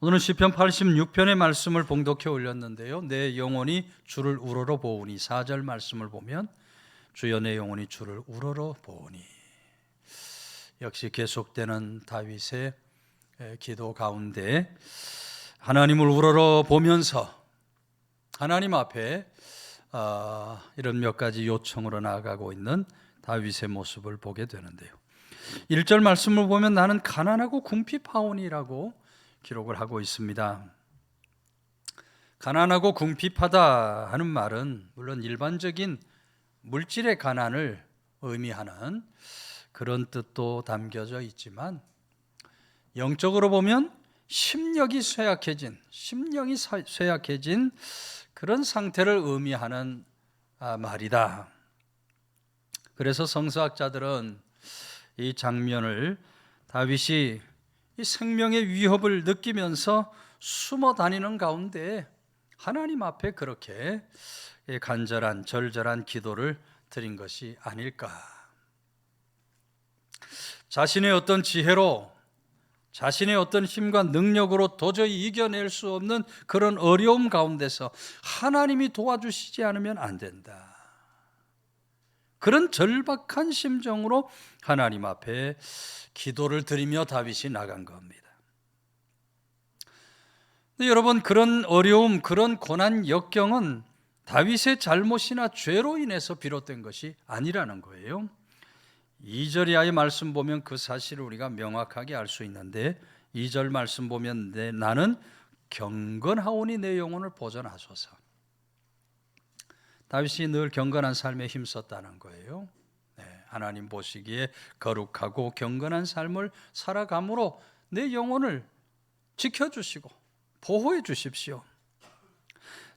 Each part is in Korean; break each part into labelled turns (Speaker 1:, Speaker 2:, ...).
Speaker 1: 오늘은 시편 86편의 말씀을 봉독해 올렸는데요. 내 영혼이 주를 우러러 보오니 4절 말씀을 보면 주여 내 영혼이 주를 우러러 보오니, 역시 계속되는 다윗의 기도 가운데 하나님을 우러러 보면서 하나님 앞에 이런 몇 가지 요청으로 나아가고 있는 다윗의 모습을 보게 되는데요. 1절 말씀을 보면 나는 가난하고 궁핍하오니라고 기록을 하고 있습니다. 가난하고 궁핍하다 하는 말은 물론 일반적인 물질의 가난을 의미하는 그런 뜻도 담겨져 있지만, 영적으로 보면 심령이 쇠약해진 그런 상태를 의미하는 말이다. 그래서 성서학자들은 이 장면을 다윗이 이 생명의 위협을 느끼면서 숨어 다니는 가운데 하나님 앞에 그렇게 간절한 절절한 기도를 드린 것이 아닐까. 자신의 어떤 지혜로, 자신의 어떤 힘과 능력으로 도저히 이겨낼 수 없는 그런 어려움 가운데서 하나님이 도와주시지 않으면 안 된다, 그런 절박한 심정으로 하나님 앞에 기도를 드리며 다윗이 나간 겁니다. 여러분, 그런 어려움, 그런 고난 역경은 다윗의 잘못이나 죄로 인해서 비롯된 것이 아니라는 거예요. 2절 이하의 말씀 보면 그 사실을 우리가 명확하게 알 수 있는데, 2절 말씀 보면 나는 경건하오니 내 영혼을 보전하소서. 다윗이 늘 경건한 삶에 힘썼다는 거예요. 하나님 보시기에 거룩하고 경건한 삶을 살아감으로 내 영혼을 지켜주시고 보호해 주십시오.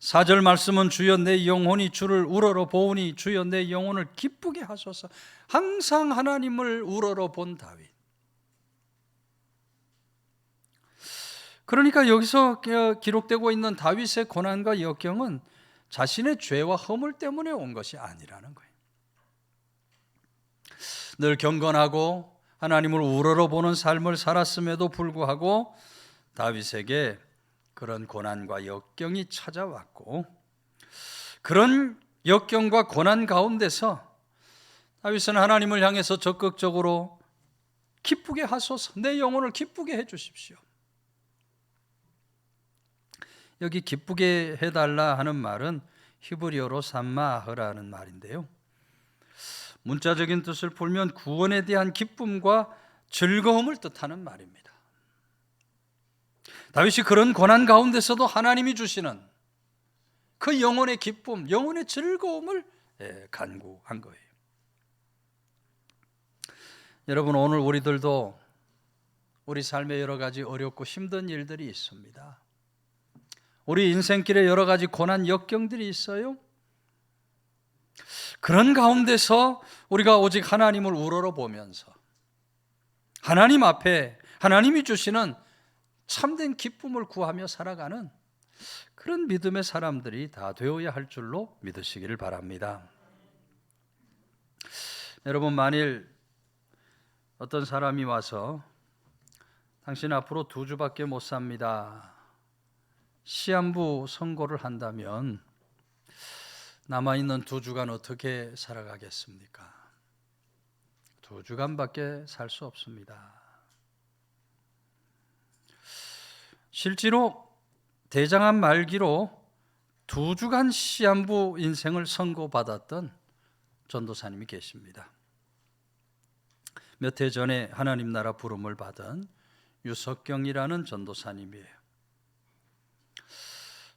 Speaker 1: 4절 말씀은 주여 내 영혼이 주를 우러러 보오니 주여 내 영혼을 기쁘게 하소서. 항상 하나님을 우러러 본 다윗. 그러니까 여기서 기록되고 있는 다윗의 고난과 역경은 자신의 죄와 허물 때문에 온 것이 아니라는 거예요. 늘 경건하고 하나님을 우러러 보는 삶을 살았음에도 불구하고 다윗에게 그런 고난과 역경이 찾아왔고, 그런 역경과 고난 가운데서 다윗은 하나님을 향해서 적극적으로 기쁘게 하소서, 내 영혼을 기쁘게 해 주십시오. 여기 기쁘게 해달라 하는 말은 히브리어로 삼마흐라는 말인데요, 문자적인 뜻을 풀면 구원에 대한 기쁨과 즐거움을 뜻하는 말입니다. 다윗이 그런 고난 가운데서도 하나님이 주시는 그 영혼의 기쁨, 영혼의 즐거움을 간구한 거예요. 여러분, 오늘 우리들도 우리 삶에 여러 가지 어렵고 힘든 일들이 있습니다. 우리 인생길에 여러 가지 고난 역경들이 있어요. 그런 가운데서 우리가 오직 하나님을 우러러 보면서 하나님 앞에 하나님이 주시는 참된 기쁨을 구하며 살아가는 그런 믿음의 사람들이 다 되어야 할 줄로 믿으시기를 바랍니다. 여러분, 만일 어떤 사람이 와서 당신 앞으로 2주밖에 못 삽니다, 시한부 선고를 한다면 남아있는 2주간 어떻게 살아가겠습니까? 2주간밖에 살 수 없습니다. 실제로 대장암 말기로 2주간 시한부 인생을 선고받았던 전도사님이 계십니다. 몇 해 전에 하나님 나라 부름을 받은 유석경이라는 전도사님이에요.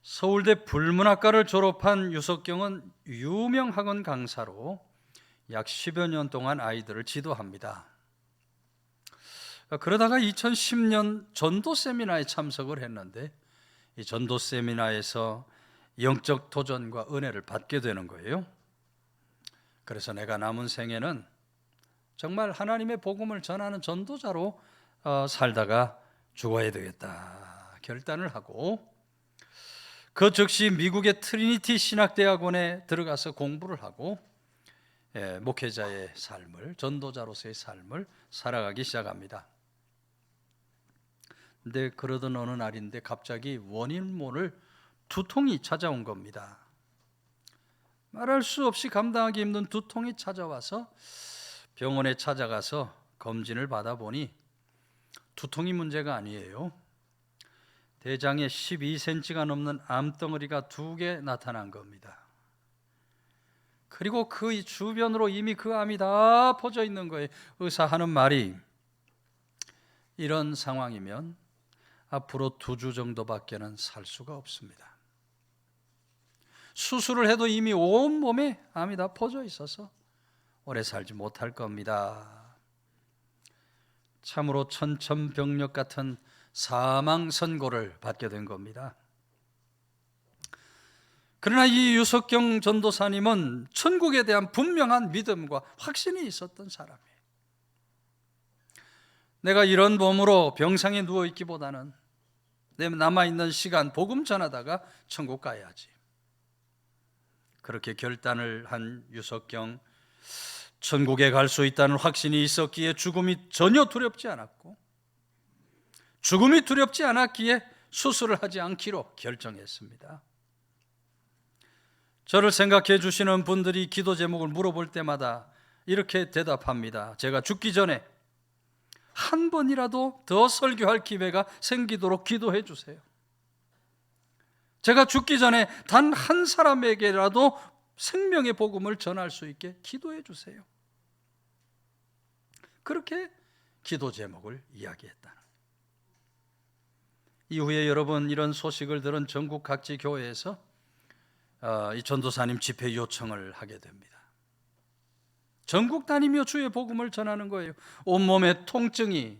Speaker 1: 서울대 불문학과를 졸업한 유석경은 유명 학원 강사로 약 10여 년 동안 아이들을 지도합니다. 그러다가 2010년 전도 세미나에 참석을 했는데, 이 전도 세미나에서 영적 도전과 은혜를 받게 되는 거예요. 그래서 내가 남은 생에는 정말 하나님의 복음을 전하는 전도자로 살다가 죽어야 되겠다 결단을 하고, 그 즉시 미국의 트리니티 신학대학원에 들어가서 공부를 하고 목회자의 삶을, 전도자로서의 삶을 살아가기 시작합니다. 근데 그러던 어느 날인데 갑자기 원인 모를 두통이 찾아온 겁니다. 말할 수 없이 감당하기 힘든 두통이 찾아와서 병원에 찾아가서 검진을 받아보니 두통이 문제가 아니에요. 대장에 12cm가 넘는 암덩어리가 2개 나타난 겁니다. 그리고 그 주변으로 이미 그 암이 다 퍼져 있는 거예요. 의사 하는 말이 이런 상황이면 앞으로 2주 정도밖에는 살 수가 없습니다. 수술을 해도 이미 온몸에 암이 다 퍼져 있어서 오래 살지 못할 겁니다. 참으로 천천병력 같은 사망 선고를 받게 된 겁니다. 그러나 이 유석경 전도사님은 천국에 대한 분명한 믿음과 확신이 있었던 사람이에요. 내가 이런 몸으로 병상에 누워있기보다는 내 남아있는 시간 복음 전하다가 천국 가야지. 그렇게 결단을 한 유석경, 천국에 갈 수 있다는 확신이 있었기에 죽음이 전혀 두렵지 않았고, 죽음이 두렵지 않았기에 수술을 하지 않기로 결정했습니다. 저를 생각해 주시는 분들이 기도 제목을 물어볼 때마다 이렇게 대답합니다. 제가 죽기 전에 한 번이라도 더 설교할 기회가 생기도록 기도해 주세요. 제가 죽기 전에 단 한 사람에게라도 생명의 복음을 전할 수 있게 기도해 주세요. 그렇게 기도 제목을 이야기했다는. 이후에 여러분, 이런 소식을 들은 전국 각지 교회에서 이 전도사님 집회 요청을 하게 됩니다. 전국 다니며 주의 복음을 전하는 거예요. 온몸에 통증이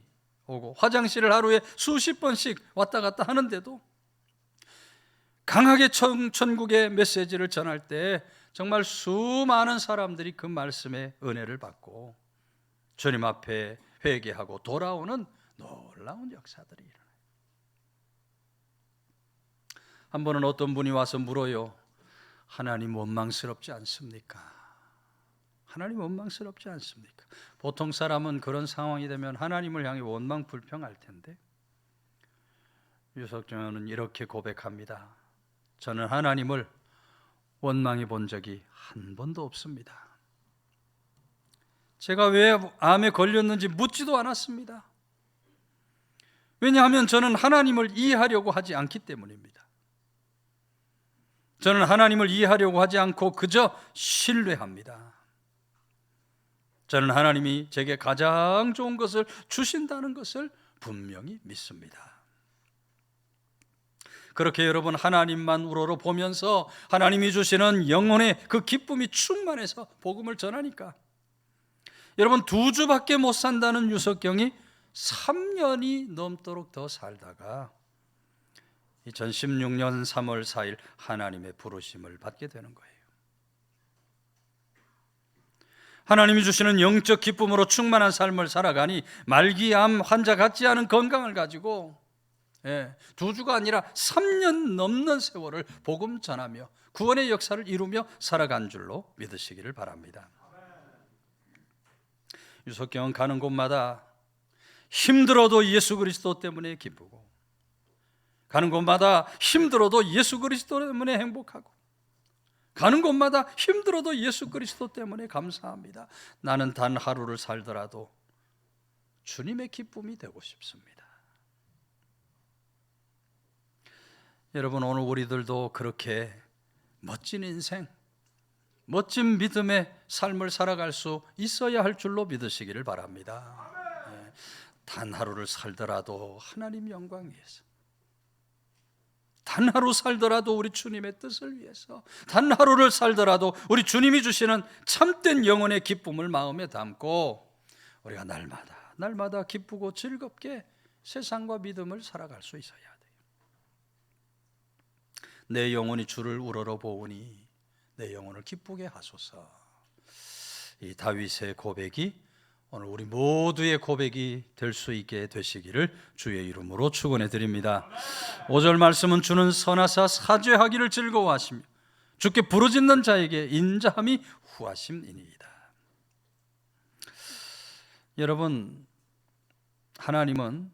Speaker 1: 오고 화장실을 하루에 수십 번씩 왔다 갔다 하는데도 강하게 천국의 메시지를 전할 때 정말 수많은 사람들이 그 말씀의 은혜를 받고 주님 앞에 회개하고 돌아오는 놀라운 역사들이 일어나요. 한 번은 어떤 분이 와서 물어요. 하나님 원망스럽지 않습니까? 하나님 원망스럽지 않습니까? 보통 사람은 그런 상황이 되면 하나님을 향해 원망 불평할 텐데, 유석정은 이렇게 고백합니다. 저는 하나님을 원망해 본 적이 한 번도 없습니다. 제가 왜 암에 걸렸는지 묻지도 않았습니다. 왜냐하면 저는 하나님을 이해하려고 하지 않기 때문입니다. 저는 하나님을 이해하려고 하지 않고 그저 신뢰합니다. 저는 하나님이 제게 가장 좋은 것을 주신다는 것을 분명히 믿습니다. 그렇게 여러분, 하나님만 우러러 보면서 하나님이 주시는 영혼의 그 기쁨이 충만해서 복음을 전하니까 여러분, 2주밖에 못 산다는 유석경이 3년이 넘도록 더 살다가 2016년 3월 4일 하나님의 부르심을 받게 되는 거예요. 하나님이 주시는 영적 기쁨으로 충만한 삶을 살아가니 말기암 환자 같지 않은 건강을 가지고 2주가 아니라 3년 넘는 세월을 복음 전하며 구원의 역사를 이루며 살아간 줄로 믿으시기를 바랍니다. 유석경은 가는 곳마다 힘들어도 예수 그리스도 때문에 기쁘고, 가는 곳마다 힘들어도 예수 그리스도 때문에 행복하고, 가는 곳마다 힘들어도 예수 그리스도 때문에 감사합니다. 나는 단 하루를 살더라도 주님의 기쁨이 되고 싶습니다. 여러분, 오늘 우리들도 그렇게 멋진 인생, 멋진 믿음의 삶을 살아갈 수 있어야 할 줄로 믿으시기를 바랍니다. 단 하루를 살더라도 하나님 영광 위해서, 단 하루 살더라도 우리 주님의 뜻을 위해서, 단 하루를 살더라도 우리 주님이 주시는 참된 영혼의 기쁨을 마음에 담고 우리가 날마다 기쁘고 즐겁게 세상과 믿음을 살아갈 수 있어야 돼요. 내 영혼이 주를 우러러 보오니 내 영혼을 기쁘게 하소서. 이 다윗의 고백이 오늘 우리 모두의 고백이 될 수 있게 되시기를 주의 이름으로 축원해 드립니다. 5절 말씀은 주는 선하사 사죄하기를 즐거워하시며 주께 부르짖는 자에게 인자함이 후하심이니이다. 여러분, 하나님은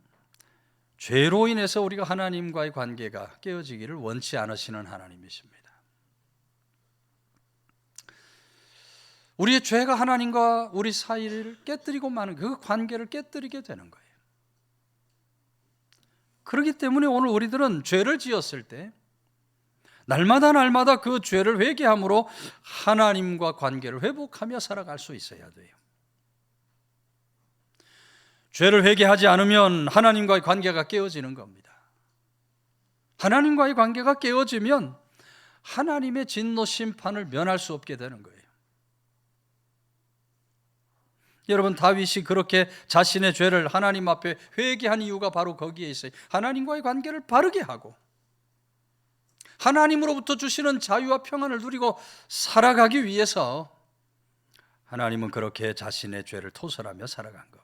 Speaker 1: 죄로 인해서 우리가 하나님과의 관계가 깨어지기를 원치 않으시는 하나님이십니다. 우리의 죄가 하나님과 우리 사이를 깨뜨리고 마는 그 관계를 깨뜨리게 되는 거예요. 그렇기 때문에 오늘 우리들은 죄를 지었을 때 날마다 그 죄를 회개함으로 하나님과 관계를 회복하며 살아갈 수 있어야 돼요. 죄를 회개하지 않으면 하나님과의 관계가 깨어지는 겁니다. 하나님과의 관계가 깨어지면 하나님의 진노 심판을 면할 수 없게 되는 거예요. 여러분, 다윗이 그렇게 자신의 죄를 하나님 앞에 회개한 이유가 바로 거기에 있어요. 하나님과의 관계를 바르게 하고 하나님으로부터 주시는 자유와 평안을 누리고 살아가기 위해서 하나님은 그렇게 자신의 죄를 토설하며 살아간 겁니다.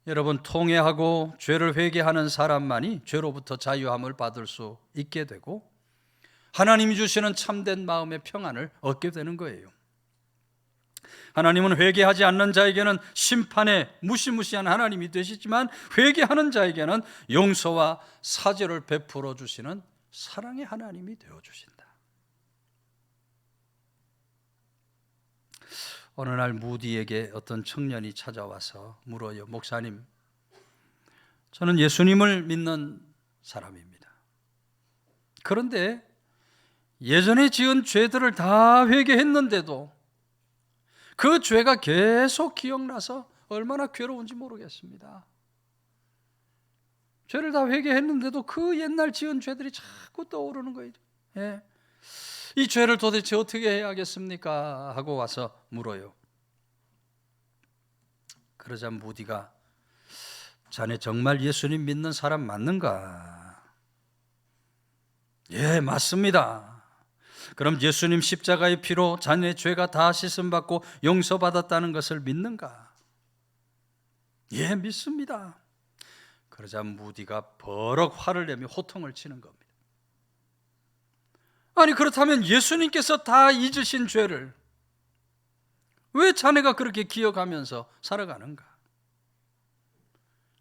Speaker 1: 여러분, 통회하고 죄를 회개하는 사람만이 죄로부터 자유함을 받을 수 있게 되고 하나님이 주시는 참된 마음의 평안을 얻게 되는 거예요. 하나님은 회개하지 않는 자에게는 심판의 무시무시한 하나님이 되시지만 회개하는 자에게는 용서와 사죄를 베풀어 주시는 사랑의 하나님이 되어 주신다. 어느 날 무디에게 어떤 청년이 찾아와서 물어요. 목사님, 저는 예수님을 믿는 사람입니다. 그런데 예전에 지은 죄들을 다 회개했는데도 그 죄가 계속 기억나서 얼마나 괴로운지 모르겠습니다. 죄를 다 회개했는데도 그 옛날 지은 죄들이 자꾸 떠오르는 거예요. 예. 이 죄를 도대체 어떻게 해야겠습니까? 하고 와서 물어요. 그러자 무디가 자네 정말 예수님 믿는 사람 맞는가? 예, 맞습니다. 그럼 예수님 십자가의 피로 자네 죄가 다 씻음받고 용서받았다는 것을 믿는가? 예, 믿습니다. 그러자 무디가 버럭 화를 내며 호통을 치는 겁니다. 아니, 그렇다면 예수님께서 다 잊으신 죄를 왜 자네가 그렇게 기억하면서 살아가는가?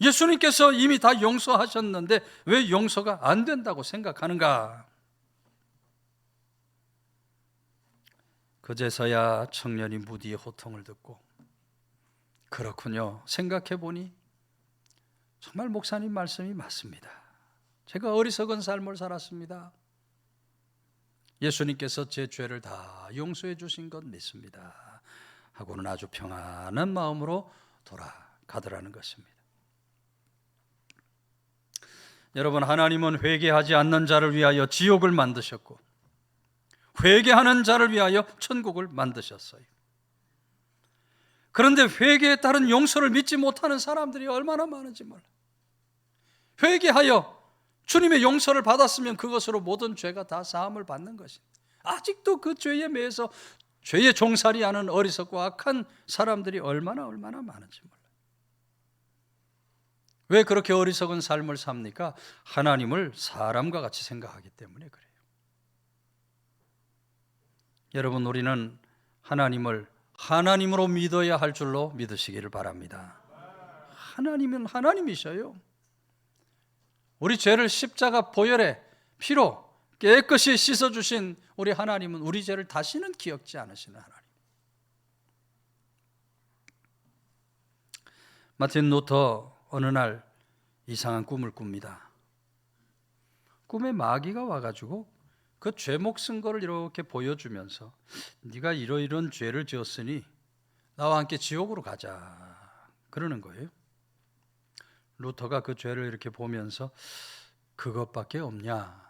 Speaker 1: 예수님께서 이미 다 용서하셨는데 왜 용서가 안 된다고 생각하는가? 그제서야 청년이 무디의 호통을 듣고 그렇군요, 생각해보니 정말 목사님 말씀이 맞습니다. 제가 어리석은 삶을 살았습니다. 예수님께서 제 죄를 다 용서해 주신 것 믿습니다 하고는 아주 평안한 마음으로 돌아가더라는 것입니다. 여러분, 하나님은 회개하지 않는 자를 위하여 지옥을 만드셨고 회개하는 자를 위하여 천국을 만드셨어요. 그런데 회개에 따른 용서를 믿지 못하는 사람들이 얼마나 많은지 몰라요. 회개하여 주님의 용서를 받았으면 그것으로 모든 죄가 다 사함을 받는 것입니다. 아직도 그 죄에 매여서 죄에 종살이하는 어리석고 악한 사람들이 얼마나 많은지 몰라요. 왜 그렇게 어리석은 삶을 삽니까? 하나님을 사람과 같이 생각하기 때문에 그래요. 여러분, 우리는 하나님을 하나님으로 믿어야 할 줄로 믿으시기를 바랍니다. 하나님은 하나님이셔요. 우리 죄를 십자가 보혈의 피로 깨끗이 씻어주신 우리 하나님은 우리 죄를 다시는 기억지 않으시는 하나님. 마틴 루터 어느 날 이상한 꿈을 꿉니다. 꿈에 마귀가 와가지고 그 죄목 쓴 거를 이렇게 보여주면서 네가 이러이러한 죄를 지었으니 나와 함께 지옥으로 가자 그러는 거예요. 루터가 그 죄를 이렇게 보면서 그것밖에 없냐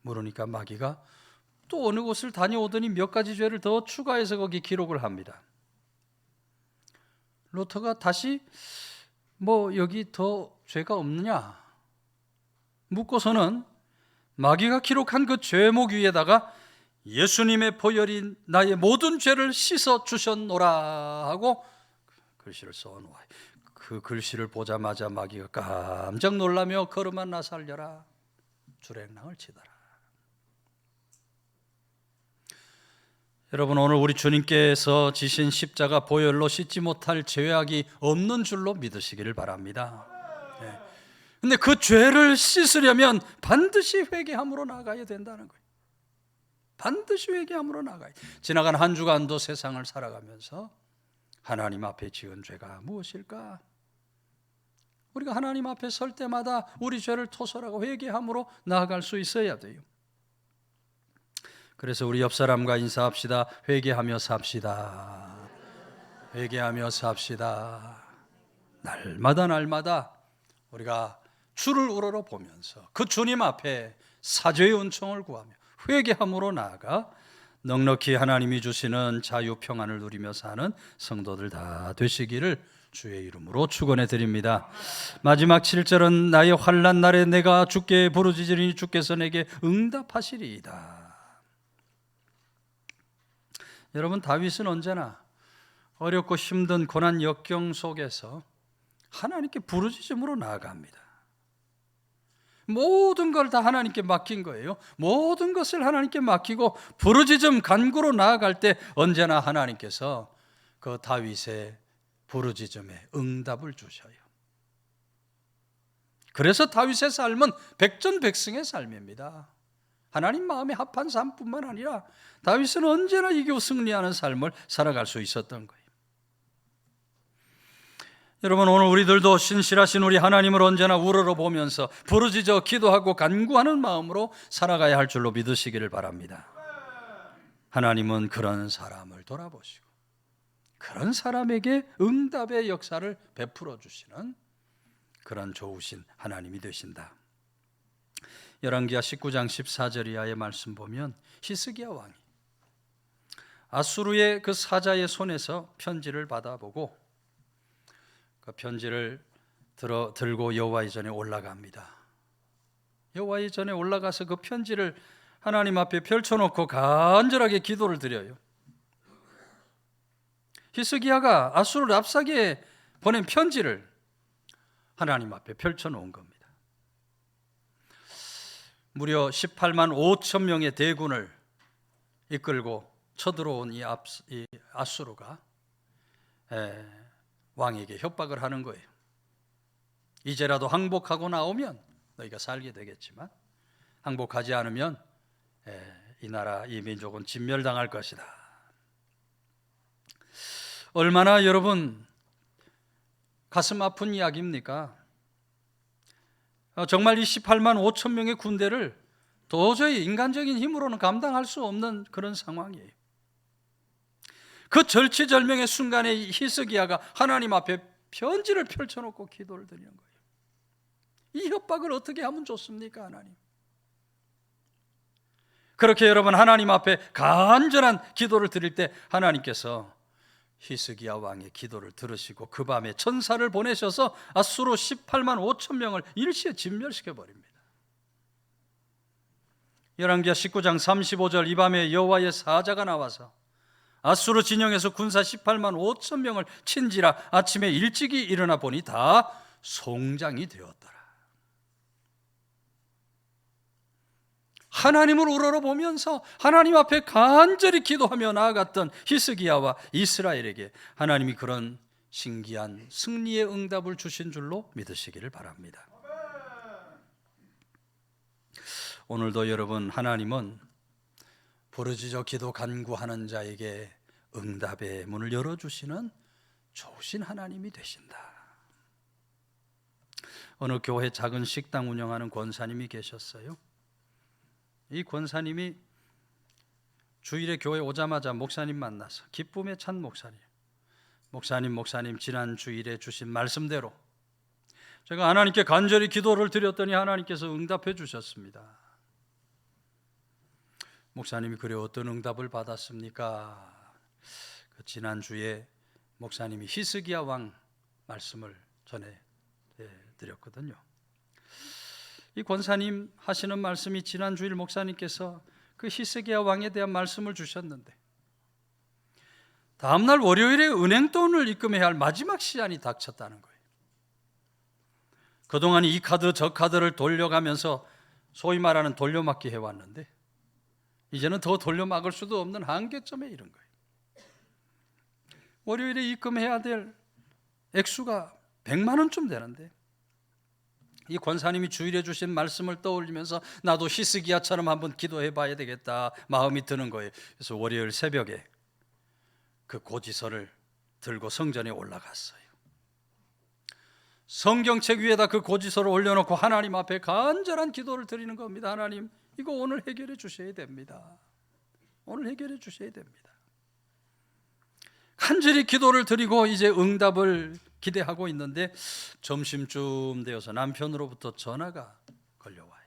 Speaker 1: 물으니까 마귀가 또 어느 곳을 다녀오더니 몇 가지 죄를 더 추가해서 거기 기록을 합니다. 루터가 다시 여기 더 죄가 없느냐 묻고서는 마귀가 기록한 그 죄목 위에다가 예수님의 보혈이 나의 모든 죄를 씻어 주셨노라 하고 글씨를 써놓아요. 그 글씨를 보자마자 마귀가 깜짝 놀라며 걸음아 나 살려라 주랭랑을 치더라. 여러분, 오늘 우리 주님께서 지신 십자가 보혈로 씻지 못할 죄악이 없는 줄로 믿으시기를 바랍니다. 근데 그 죄를 씻으려면 반드시 회개함으로 나가야 된다는 거예요. 반드시 회개함으로 나가야 돼요. 지나간 한 주간도 세상을 살아가면서 하나님 앞에 지은 죄가 무엇일까? 우리가 하나님 앞에 설 때마다 우리 죄를 토설하고 회개함으로 나아갈 수 있어야 돼요. 그래서 우리 옆 사람과 인사합시다. 회개하며 삽시다. 회개하며 삽시다. 날마다 우리가 주를 우러러 보면서 그 주님 앞에 사죄의 은총을 구하며 회개함으로 나아가 넉넉히 하나님이 주시는 자유 평안을 누리며 사는 성도들 다 되시기를 주의 이름으로 축원해 드립니다. 마지막 7절은 나의 환난 날에 내가 주께 부르짖으리니 주께서 내게 응답하시리이다. 여러분, 다윗은 언제나 어렵고 힘든 고난 역경 속에서 하나님께 부르짖음으로 나아갑니다. 모든 걸 다 하나님께 맡긴 거예요. 모든 것을 하나님께 맡기고 부르짖음 간구로 나아갈 때 언제나 하나님께서 그 다윗의 부르짖음에 응답을 주셔요. 그래서 다윗의 삶은 백전백승의 삶입니다. 하나님 마음에 합한 삶뿐만 아니라 다윗은 언제나 이기고 승리하는 삶을 살아갈 수 있었던 거예요. 여러분, 오늘 우리들도 신실하신 우리 하나님을 언제나 우러러 보면서 부르짖어 기도하고 간구하는 마음으로 살아가야 할 줄로 믿으시기를 바랍니다. 하나님은 그런 사람을 돌아보시고 그런 사람에게 응답의 역사를 베풀어 주시는 그런 좋으신 하나님이 되신다. 열왕기하 19장 14절 이하의 말씀 보면 히스기야 왕이 아수르의 그 사자의 손에서 편지를 받아보고 그 편지를 들고 여호와의 전에 올라갑니다. 여호와의 전에 올라가서 그 편지를 하나님 앞에 펼쳐놓고 간절하게 기도를 드려요. 히스기야가 아수르 랍사게에 보낸 편지를 하나님 앞에 펼쳐놓은 겁니다. 무려 18만 5천 명의 대군을 이끌고 쳐들어온 이 아수르가 왕에게 협박을 하는 거예요. 이제라도 항복하고 나오면 너희가 살게 되겠지만 항복하지 않으면 이 나라, 이 민족은 진멸당할 것이다. 얼마나 여러분 가슴 아픈 이야기입니까? 정말 이 18만 5천 명의 군대를 도저히 인간적인 힘으로는 감당할 수 없는 그런 상황이에요. 그 절치절명의 순간에 히스기야가 하나님 앞에 편지를 펼쳐놓고 기도를 드리는 거예요. 이 협박을 어떻게 하면 좋습니까, 하나님? 그렇게 여러분 하나님 앞에 간절한 기도를 드릴 때 하나님께서 히스기야 왕의 기도를 들으시고 그 밤에 천사를 보내셔서 아수르 18만 5천 명을 일시에 진멸시켜 버립니다. 열왕기하 19장 35절 이 밤에 여호와의 사자가 나와서 아수르 진영에서 군사 18만 5천 명을 친지라 아침에 일찍이 일어나 보니 다 송장이 되었더라. 하나님을 우러러보면서 하나님 앞에 간절히 기도하며 나아갔던 히스기야와 이스라엘에게 하나님이 그런 신기한 승리의 응답을 주신 줄로 믿으시기를 바랍니다. 오늘도 여러분, 하나님은 부르짖어 기도 간구하는 자에게 응답의 문을 열어주시는 좋으신 하나님이 되신다. 어느 교회 작은 식당 운영하는 권사님이 계셨어요. 이 권사님이 주일에 교회 오자마자 목사님 만나서 기쁨에 찬 목사님 지난 주일에 주신 말씀대로 제가 하나님께 간절히 기도를 드렸더니 하나님께서 응답해 주셨습니다. 목사님이 그래 어떤 응답을 받았습니까? 지난주에 목사님이 히스기야 왕 말씀을 전해 드렸거든요. 이 권사님 하시는 말씀이 지난주일 목사님께서 그 히스기야 왕에 대한 말씀을 주셨는데 다음날 월요일에 은행돈을 입금해야 할 마지막 시한이 닥쳤다는 거예요. 그동안 이 카드 저 카드를 돌려가면서 소위 말하는 돌려막기 해왔는데 이제는 더 돌려막을 수도 없는 한계점에 이른 거예요. 월요일에 입금해야 될 액수가 100만 원쯤 되는데 이 권사님이 주일에 주신 말씀을 떠올리면서 나도 히스기야처럼 한번 기도해 봐야 되겠다 마음이 드는 거예요. 그래서 월요일 새벽에 그 고지서를 들고 성전에 올라갔어요. 성경책 위에다 그 고지서를 올려놓고 하나님 앞에 간절한 기도를 드리는 겁니다. 하나님, 이거 오늘 해결해 주셔야 됩니다. 오늘 해결해 주셔야 됩니다. 간절히 기도를 드리고 이제 응답을 기대하고 있는데 점심쯤 되어서 남편으로부터 전화가 걸려와요.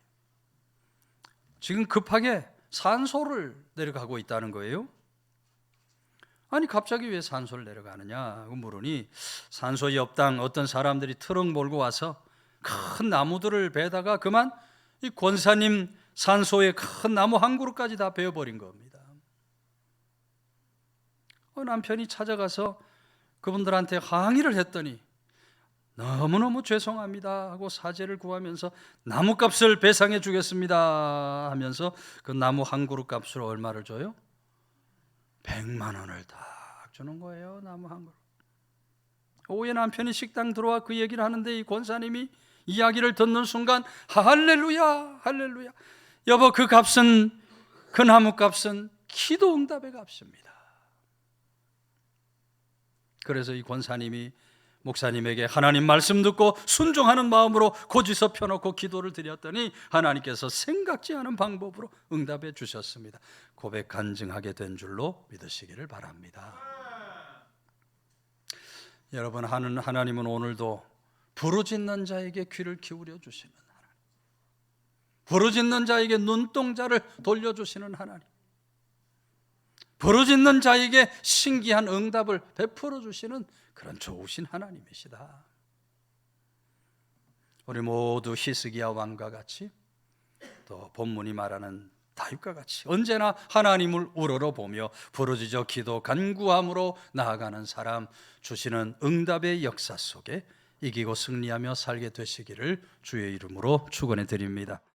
Speaker 1: 지금 급하게 산소를 내려가고 있다는 거예요. 아니 갑자기 왜 산소를 내려가느냐 물으니 산소 옆당 어떤 사람들이 트럭 몰고 와서 큰 나무들을 베다가 그만 이 권사님 산소에 큰 나무 한 그루까지 다 베어버린 겁니다. 남편이 찾아가서 그분들한테 항의를 했더니 너무너무 죄송합니다 하고 사죄를 구하면서 나무값을 배상해 주겠습니다 하면서 그 나무 한 그루 값으로 얼마를 줘요? 100만 원을 딱 주는 거예요. 나무 한 그루. 오후에 남편이 식당 들어와 그 얘기를 하는데 이 권사님이 이야기를 듣는 순간 할렐루야 할렐루야, 여보 그 값은, 그 나무 값은 기도 응답의 값입니다. 그래서 이 권사님이 목사님에게 하나님 말씀 듣고 순종하는 마음으로 고지서 펴놓고 기도를 드렸더니 하나님께서 생각지 않은 방법으로 응답해 주셨습니다. 고백 간증하게 된 줄로 믿으시기를 바랍니다. 여러분, 하나님은 오늘도 부르짖는 자에게 귀를 기울여 주시는 하나님, 부르짖는 자에게 눈동자를 돌려주시는 하나님, 부르짖는 자에게 신기한 응답을 베풀어 주시는 그런 좋으신 하나님이시다. 우리 모두 히스기야 왕과 같이 또 본문이 말하는 다윗과 같이 언제나 하나님을 우러러보며 부르짖어 기도 간구함으로 나아가는 사람, 주시는 응답의 역사 속에 이기고 승리하며 살게 되시기를 주의 이름으로 축원해 드립니다.